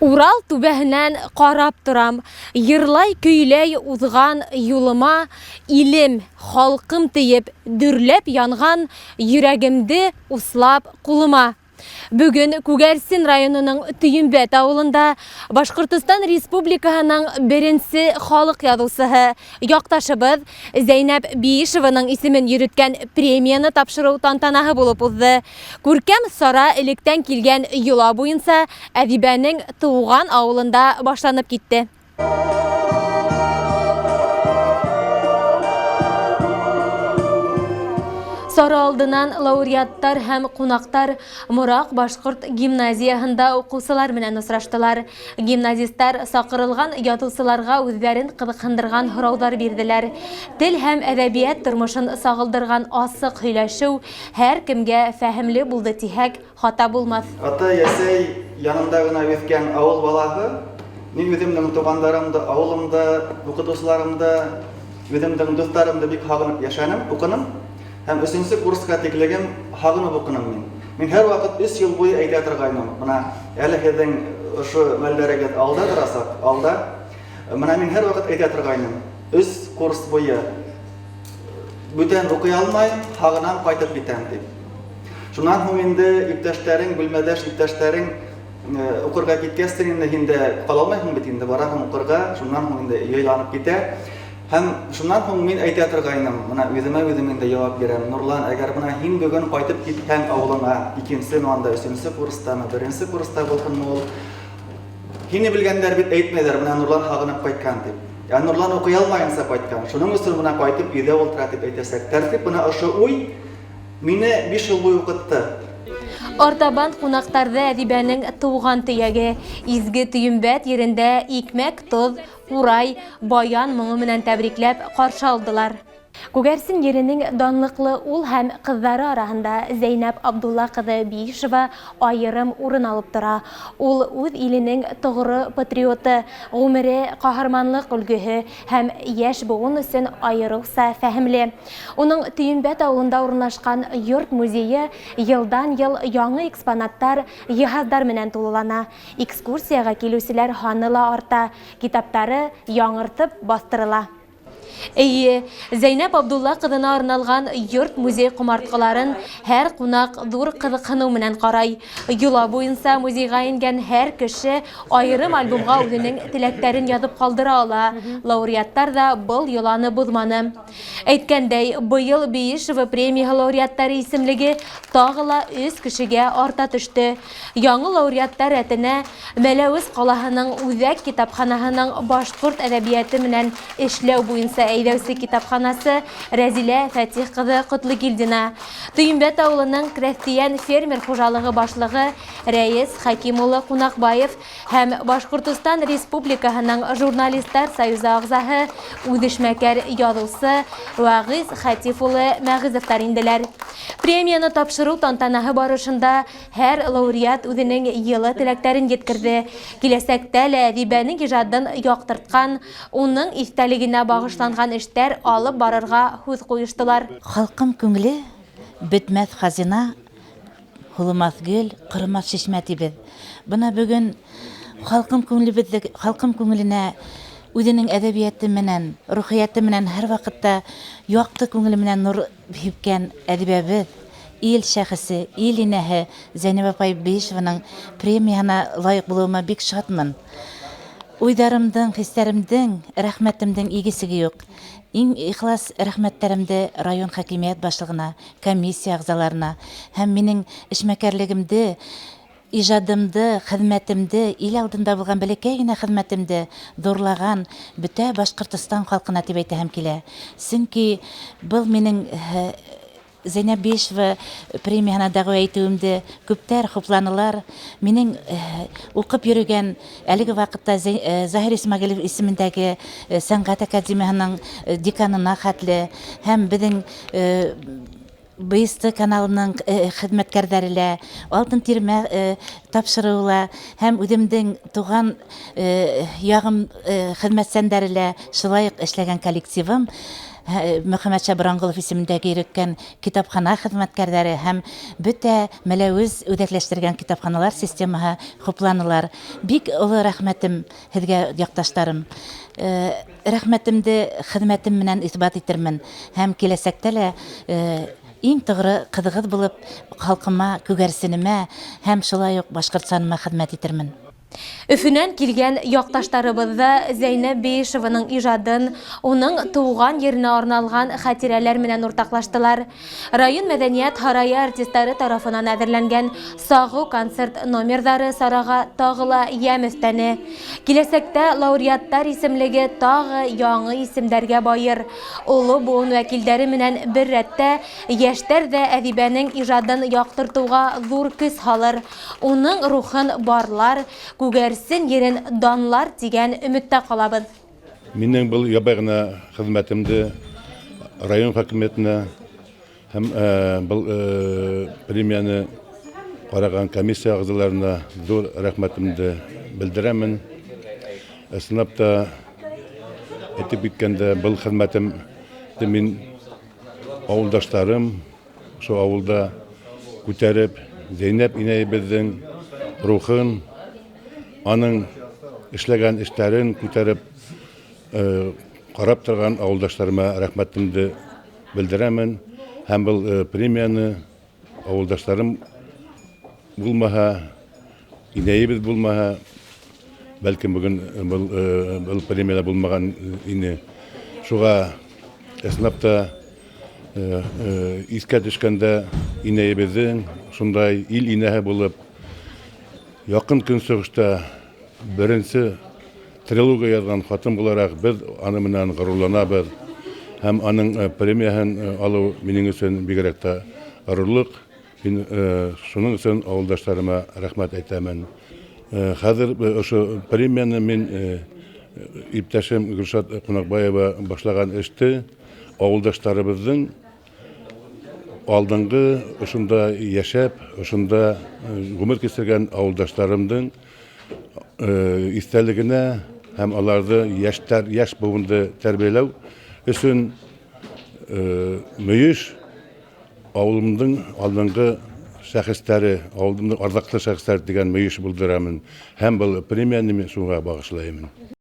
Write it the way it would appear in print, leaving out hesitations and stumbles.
Урал түбәһенән карап торам, йырлай көйләй узган юлыма, илем, халкым тиеп, дөрләп янган йөрәгемде услап кулыма. Бүген Күгәрсин районының Төйенбәт авылында Башкортстан Республикаһының беренче халык язучысы якташыбыз Зәйнәп Биишеваның исемен йөрөткән премияны тапшыру тантанаһы булып узды. Күркәм сара электән килгән йола буенча әдибәнең туган авылында башланып китте. Сары алдынан лауреаттар һәм кунактар Мурак башкорт гимназияһында укучылар менән очраштылар. Гимназисттар сакырылган ятучыларга үзләрен кызыксындырган һораудар бирделәр. Тел һәм әдәбият тормышын сагылдырган асык һөйләшү һәр кемгә фәһемле булды тиһәк, хата булмас. Ата ясәй янында гына үскән авыл балаһы, мин үземнең тугандарымды, авылымда, укытучыларымды, үземнең дусларымды бик хагынып яшәнем, укыным. Һәм 3нче курска тиклегем хагынып укыным мин. Мин һәр вакыт 3 ел буе әйтә торгайным. Менә әле һезнең ошо мәлдәрегез алда торасак, алда. Менә мин һәр вакыт әйтә торгайным. 3 курс буе бүтән укый алмайм, хагынам кайтып китәм дип. Шуннан һуң инде иптәшләрең, бүлмәдәш иптәшләрең укырга киткәнсең инде кала алмайсың бит инде барасың укырга, шуннан һуң инде яйланып китә. Һәм шуннан һуң мин әйтә торгайным, менә үзем инде җавап бирәм. Нурлан, әгәр менә һин бүген кайтып китсәң авылыңа, 2нче, анда 3нче курстамы, 1нче курста булсың ул. Һине белгәннәр бит әйтмәйләр, менә Нурлан хагынып кайткан дип. Я Нурлан укый алмаенса кайткан. Шуның өчен менә кайтып өйдә ултыра дип әйтәсәк, тәртип менә ошо уй мине 5 ел буе укытты. Артабан кунактарды әдибәнең туган төяге, изге Төйенбәт yerендә икмәк, тоз, курай, баян моңы менән тәбрикләп каршы алдылар. Күгәрсин yerенең данлыклы ул һәм кызлары арасында Зәйнәп Абдулла кызы Биишева аерым урын алып тора. Ул үз иленең тогры патриоты, гомере каһарманлык өлгеһе һәм яшь буын өчен аерылса фәһемле. Уның Төйенбәт авылында урнашкан йорт музее елдан-ел яңа экспонаттар, җиһазлар менән тулылана. Экскурсияга килүчеләр ханы ла арта, китаптары яңыртып бастырыла. Зәйнәп Абдулла кызына арналган йорт музей кумарткаларын һәр кунак зур кызыксыну менән карай. Юла буенча музейга ингән һәр кеше аерым альбомга үзенең теләктәрен язып калдыра ала. Лауреаттар да был йоланы бузманы. Әйткәндәй, быел Биишева премия лауреаттары исемлеге тагы ла 3 кешегә арта төште. Яңа лауреаттар рәтенә Мәләвез калаһының үзәк китапханаһының башкорт әдәбияты менән эшләү буенча әйдәүче китапханасы Рәзилә Фәтих кызы Котлыгилдина, Төйенбәт авылының крәстиян фермер хужалыгы башлыгы Рәис Хәким улы Кунакбаев һәм Башкортстан Республикаһының журналистлар союзы агзаһы, үдешмәкәр язучы Вагыз Хәтиф улы Мәгызевтар инделәр. Премияны тапшыру тантанаһы барышында һәр лауреат үзенең йылы теләктәрен җиткерде. Киләсәктә лә әдибәнең иҗатын яктырткан, уның истәлегенә багышланган эштәр алып барырга һүз куештылар. Халкым күңеле бетмәс хазина, хулымас гөл, кырмас чишмә тибез. Бына бүген халкым күңеленә үзенең әдәбияты менән, рухияты менән һәр вакытта якты күңеле менән нур һипкән әдибәбез, ил шәхесе, ил инәһе Зәйнәп апай Биишеваның премиясына лайык булуыма бик шатмын. Уйдарымдың, хисләремдең, рәхмәтемдең игесеге юк. Иң ихлас рәхмәтләремде район хакимият башлыгына, комиссия агзаларына һәм минең эшмәкәрлегемде, ижадымды, хезмәтемде, ил алдында булган бәләкәй генә хезмәтемде зурлаган бөтә Башкортстан халкына дип әйтәм килә. Чөнки был минең Зәйнәп Биишева премиясына дәгъва итүемде күптәр хупланылар. Минең укып йөргән әлеге вакытта Заһир Исмәгыйлев исемендәге сәнгать академиясының деканына хәтле һәм безнең БСТ каналының хезмәткәрләре алтын тирмә тапшырула һәм үземнең туган ягым хезмәтсәндәрләре шулай эшләгән коллективым Мөхәммәд Шабрангулов исемендәге иреккән китапхана хезмәткәрләре һәм бөтә Мәләвез үҙәкләштергән китапханалар системаһы хупланылар. Бик олы рәхмәтем һеҙгә, якташтарым. Рәхмәтемде хеҙмәтем менән исбат итермен һәм киләсәктә лә иң тоғры ҡыҙығыҙ булып халҡыма, күгәрсенемә һәм шулай уҡ Башҡортостаныма хеҙмәт итермен. Өфөнән килгән якташтарыбыҙҙа Зәйнәп Биишеваның ижадын, уның тыуған еренә арналған хәтирәләр менән уртаҡлаштылар. Район мәҙәниәт һарайы артистары тарафынан әҙерләнгән сағыу концерт номерҙары сараға тағы ла йәм өҫтәне. Киләсәктә лауреаттар исемлеге тағы яңы исемдәргә байыр. Оло буын вәкилдәре менән бер рәттә йәштәр ҙә әҙибәнең ижадын яҡтыртыуға ҙур көс һалыр. Уның рухын барлар, күгәрсен ерен данлар тигән өмөттә ҡалабыҙ. Минең был ябай ғына хеҙмәтемде район хакимиәтенә һәм был премияны ҡараған комиссия ағзаларына ҙур рәхмәтемде белдерәмен. Ысынлап та әйтеп киткәндә, был хеҙмәтемде мин ауылдаштарым, шул ауылда күтәреп, Зәйнәп инәйебеҙҙең рухын, аның эшләгән эштәрен күтәреп ҡарап торған ауылдаштарыма рәхмәтемде белдерәмен. Һәм был премияны ауылдаштарым булмаһа, инәйебеҙ булмаһа, бәлкем бөгөн был премияда булмаған ине. Шуға ысынлап та искә төшкәндә инәйебеҙҙең шундай ил инәһе булып, яҡын көнсығышта беренсе трилогия яҙған хатын булараҡ беҙ аны менән ғорурланабыҙ. Һәм аның премияһын алыу минең өсөн бигерәк тә ғорурлыҡ. Мин шуның өсөн ауылдаштарыма рәхмәт әйтәмен. Хәҙер ошо премияны мин иптәшем Гөлшат Ҡунаҡбаева башлаған эште ауылдаштарыбыҙҙың алдыңғы ошонда йәшәп, ошонда ғүмер кисергән ауылдаштарымдың иҫтәлегенә һәм аларҙы йәш быуынды тәрбиәләү өсөн мөйөш ауылымдың алдыңғы шәхестәре, ауылымдың арҙаҡлы шәхестәре тигән мөйөш булдырамын. Һәм был премияны мин шуға бағышлайым.